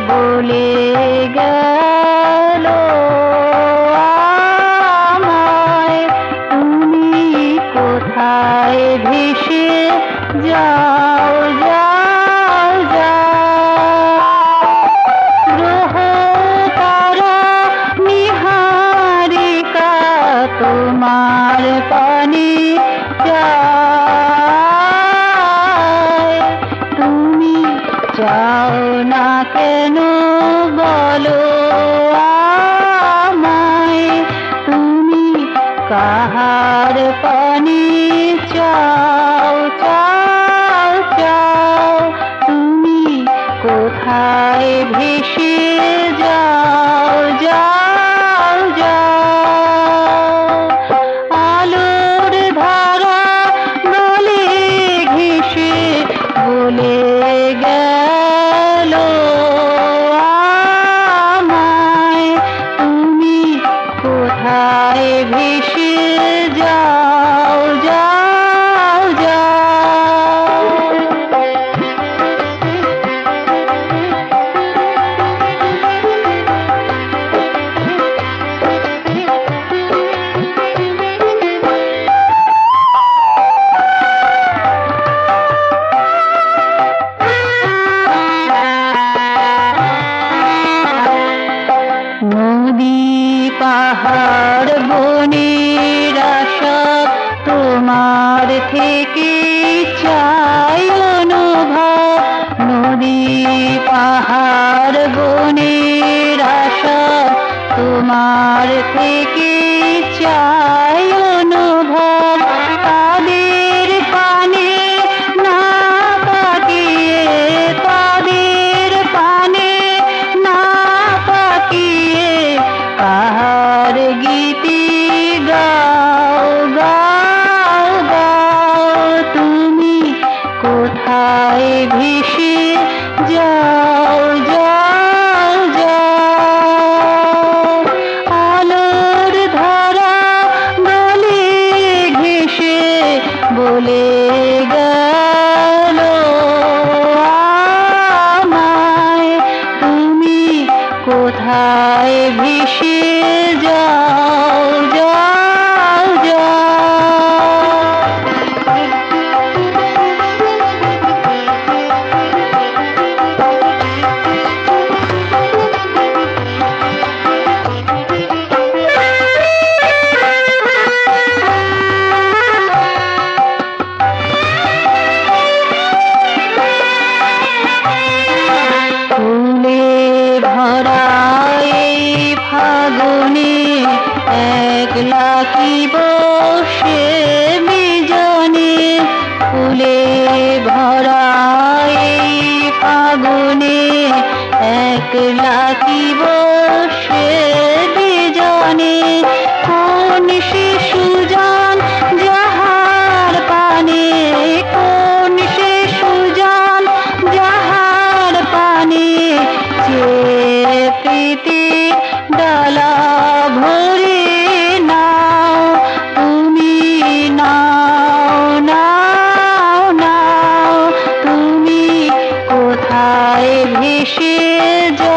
বলে গেল আমায়, তুমি কোথায় ভেসে যাও যাও যাও। গ্রহ তারা নিহারিকা তোমার পানে যায়, তুমি চাও না কেন বলো আমায়, তুমি কাহার পানে চাও চাও চাও, তুমি কোথায় ভেসে যাও যাও যাও। আলোর ধারা বলে ঘেঁষে বলে গেল আমায়, তুমি কোথায় ভেসে যাও যাও যাও। নদী পাহাড় বনের আশা তোমার থেকে চাই অনুভব, নদী পাহাড় বনের আশা তোমার থেকে চাই অনুভব। তাদের পানে না তাকিয়ে, তাদের পানে না তাকিয়ে কাহার গীতি গাও গাও গাও, তুমি কোথায় ভেসে যাও যাও যাও। আলোর ধারা বলে ঘেঁষে বলে গেল আমায়, তুমি কোথায় ভেসে যাও যাও যাও। ফুলে ভরা এই ফাগুনে একলা কি বসে বিজনে, ফুলে ভরা এই ফাগুনে একলা কি বসে বিজনে। কোন সে সুজান যাহার পানে, কোন সে সুজান যাহার পানে যে প্রীতির ডালা ভরে নাও, তুমি নাও নাও নাও, তুমি কোথায় ভেসে যাও।